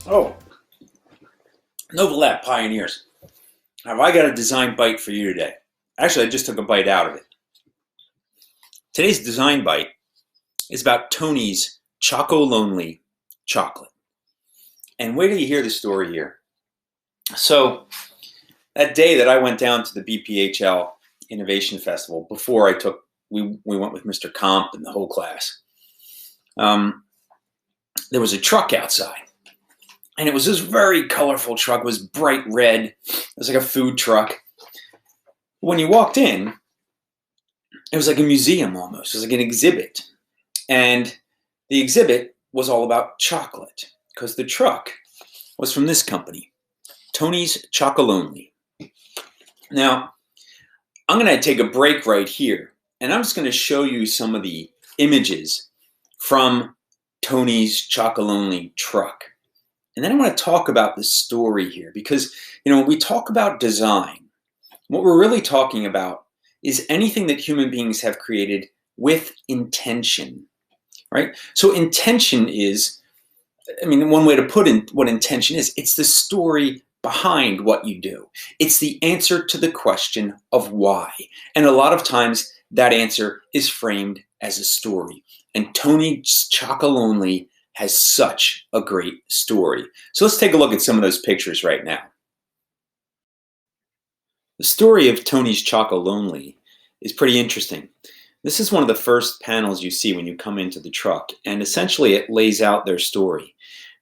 Oh, Novolab Pioneers. Have I got a design bite for you today? Actually, I just took a bite out of it. Today's design bite is about Tony's ChocoLonely chocolate. And wait till you hear the story here. So, that day that I went down to the BPHL Innovation Festival, before we went with Mr. Comp and the whole class, there was a truck outside. And it was this very colorful truck. It was bright red. It was like a food truck. When you walked in, it was like a museum almost. It was like an exhibit. And the exhibit was all about chocolate because the truck was from this company, Tony's ChocoLonely. Now, I'm going to take a break right here, and I'm just going to show you some of the images from Tony's ChocoLonely truck. And then I want to talk about the story here because, when we talk about design, what we're really talking about is anything that human beings have created with intention, right? So intention is, one way to put in what intention is, it's the story behind what you do. It's the answer to the question of why. And a lot of times that answer is framed as a story. And Tony's ChocoLonely has such a great story. So let's take a look at some of those pictures right now. The story of Tony's ChocoLonely is pretty interesting. This is one of the first panels you see when you come into the truck, and essentially it lays out their story.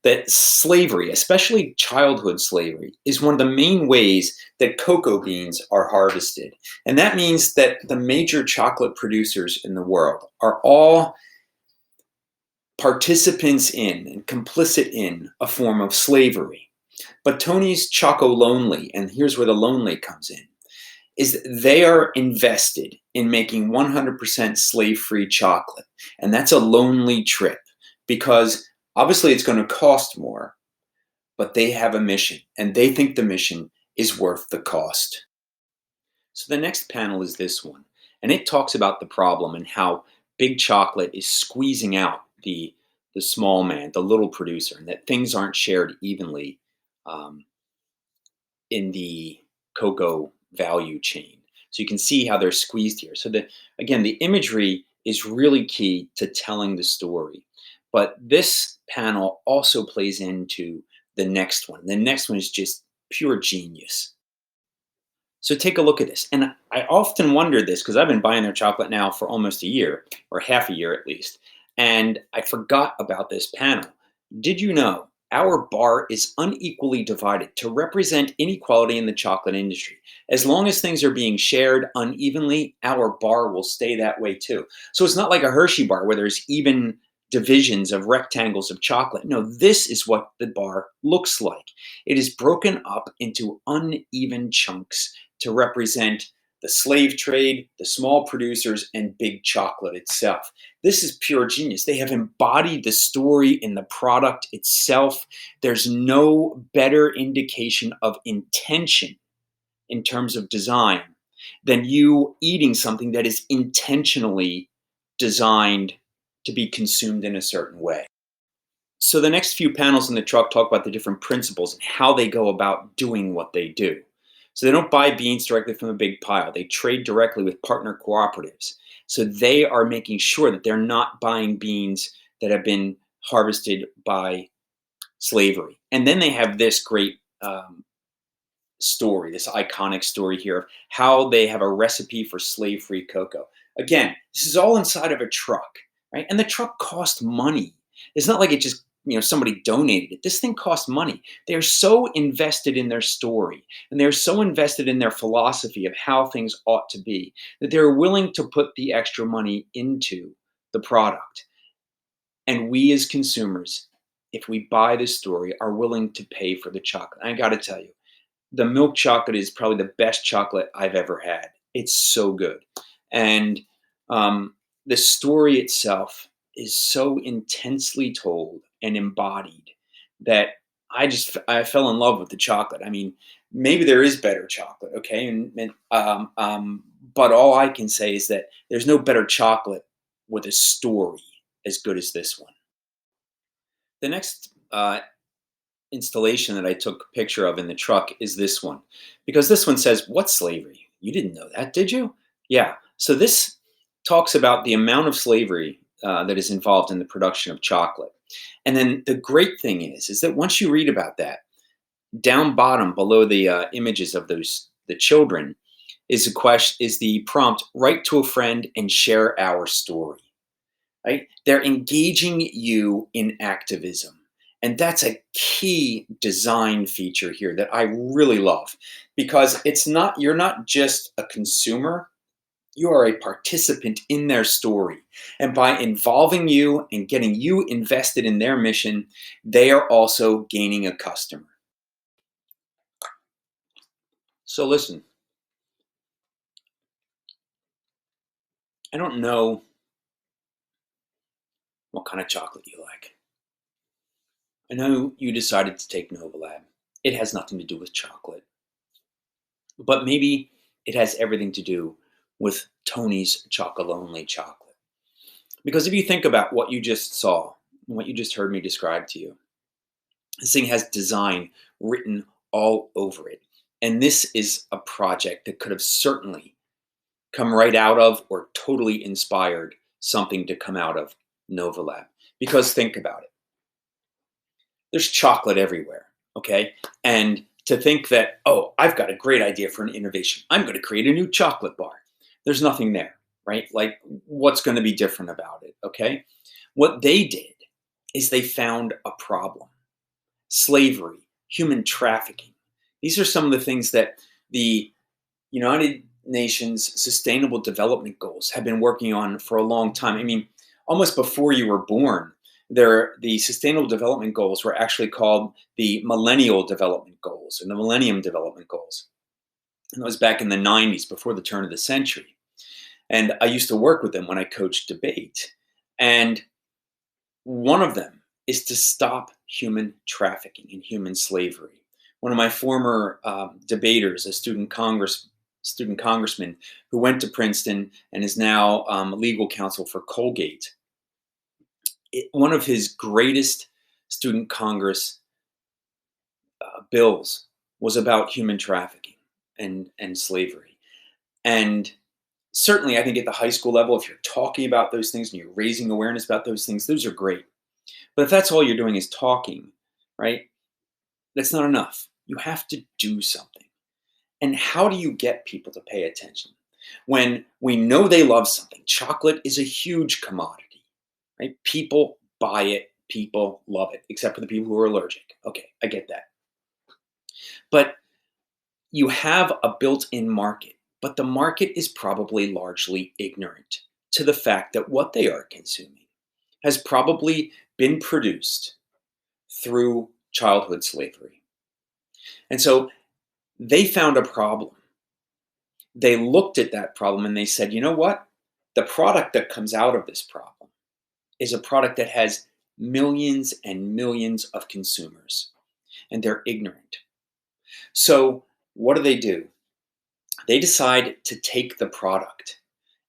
That slavery, especially childhood slavery, is one of the main ways that cocoa beans are harvested. And that means that the major chocolate producers in the world are all participants in and complicit in a form of slavery. But Tony's ChocoLonely, and here's where the lonely comes in, is that they are invested in making 100% slave-free chocolate. And that's a lonely trip because obviously it's going to cost more, but they have a mission and they think the mission is worth the cost. So the next panel is this one, and it talks about the problem and how big chocolate is squeezing out the small man, the little producer, and that things aren't shared evenly in the cocoa value chain. So you can see how they're squeezed here. So again, the imagery is really key to telling the story. But this panel also plays into the next one. The next one is just pure genius. So take a look at this. And I often wonder this because I've been buying their chocolate now for almost a year, or half a year at least. And I forgot about this panel. Did you know our bar is unequally divided to represent inequality in the chocolate industry? As long as things are being shared unevenly, our bar will stay that way too. So it's not like a Hershey bar where there's even divisions of rectangles of chocolate. No, this is what the bar looks like. It is broken up into uneven chunks to represent the slave trade, the small producers, and big chocolate itself. This is pure genius. They have embodied the story in the product itself. There's no better indication of intention in terms of design than you eating something that is intentionally designed to be consumed in a certain way. So the next few panels in the truck talk about the different principles and how they go about doing what they do. So they don't buy beans directly from a big pile. They trade directly with partner cooperatives. So they are making sure that they're not buying beans that have been harvested by slavery. And then they have this great story, this iconic story here of how they have a recipe for slave-free cocoa. Again, this is all inside of a truck, right? And the truck cost money. It's not like it just, somebody donated it. This thing costs money. They're so invested in their story and they're so invested in their philosophy of how things ought to be that they're willing to put the extra money into the product. And we as consumers, if we buy this story, are willing to pay for the chocolate. I got to tell you, the milk chocolate is probably the best chocolate I've ever had. It's so good. And the story itself is so intensely told and embodied that I fell in love with the chocolate. Maybe there is better chocolate, okay? But all I can say is that there's no better chocolate with a story as good as this one. The next installation that I took a picture of in the truck is this one, because this one says, "What's slavery? You didn't know that, did you?" Yeah. So this talks about the amount of slavery that is involved in the production of chocolate. And then the great thing is that once you read about that, down bottom below the images of those the children is a question is the prompt: write to a friend and share our story. Right? They're engaging you in activism. And that's a key design feature here that I really love, because you're not just a consumer, you are a participant in their story. And by involving you and getting you invested in their mission, they are also gaining a customer. So listen, I don't know what kind of chocolate you like. I know you decided to take Novolab. It has nothing to do with chocolate. But maybe it has everything to do with Tony's ChocoLonely chocolate. Because if you think about what you just saw, what you just heard me describe to you, this thing has design written all over it. And this is a project that could have certainly come right out of or totally inspired something to come out of Novolab. Because think about it. There's chocolate everywhere, okay? And to think that, oh, I've got a great idea for an innovation. I'm going to create a new chocolate bar. There's nothing there, right? Like, what's going to be different about it, okay? What they did is they found a problem: slavery, human trafficking. These are some of the things that the United Nations Sustainable Development Goals have been working on for a long time. I mean, almost before you were born, the Sustainable Development Goals were actually called the Millennial Development Goals and the Millennium Development Goals. And that was back in the 90s, before the turn of the century. And I used to work with them when I coached debate. And one of them is to stop human trafficking and human slavery. One of my former debaters, a student congressman who went to Princeton and is now legal counsel for Colgate. One of his greatest student congress bills was about human trafficking and slavery. And certainly, I think at the high school level, if you're talking about those things and you're raising awareness about those things, those are great. But if that's all you're doing is talking, right, that's not enough. You have to do something. And how do you get people to pay attention? When we know they love something, chocolate is a huge commodity, right? People buy it, people love it, except for the people who are allergic. Okay, I get that. But you have a built-in market, but the market is probably largely ignorant to the fact that what they are consuming has probably been produced through childhood slavery. And so they found a problem. They looked at that problem and they said, you know what? The product that comes out of this problem is a product that has millions and millions of consumers, and they're ignorant. So what do? They decide to take the product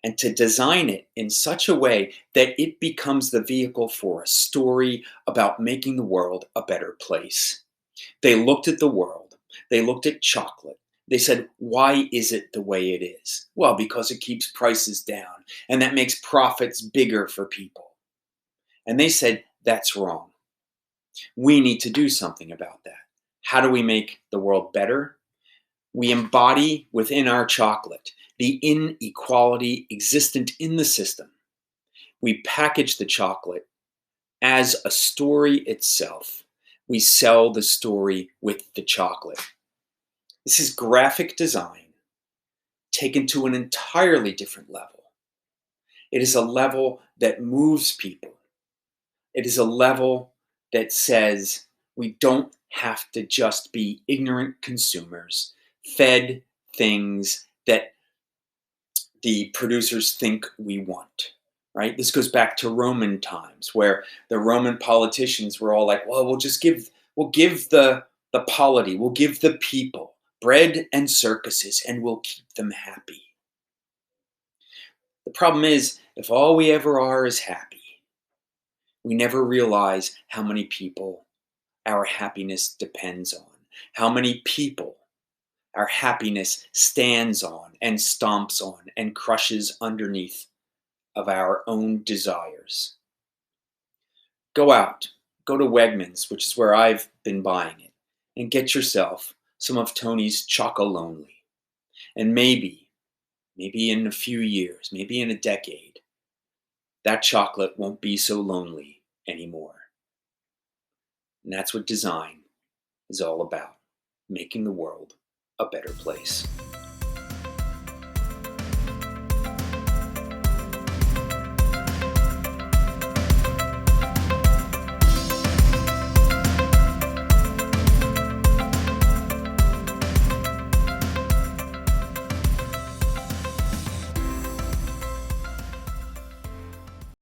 and to design it in such a way that it becomes the vehicle for a story about making the world a better place. They looked at the world. They looked at chocolate. They said, why is it the way it is? Well, because it keeps prices down, and that makes profits bigger for people. And they said, that's wrong. We need to do something about that. How do we make the world better? We embody within our chocolate the inequality existent in the system. We package the chocolate as a story itself. We sell the story with the chocolate. This is graphic design taken to an entirely different level. It is a level that moves people. It is a level that says we don't have to just be ignorant consumers, fed things that the producers think we want, right? This goes back to Roman times, where the Roman politicians were all like, well, we'll give the polity, we'll give the people bread and circuses, and we'll keep them happy. The problem is, if all we ever are is happy, we never realize how many people our happiness depends on, how many people our happiness stands on and stomps on and crushes underneath of our own desires. Go out, go to Wegmans, which is where I've been buying it, and get yourself some of Tony's ChocoLonely. And maybe in a few years, maybe in a decade, that chocolate won't be so lonely anymore. And that's what design is all about, making the world a better place.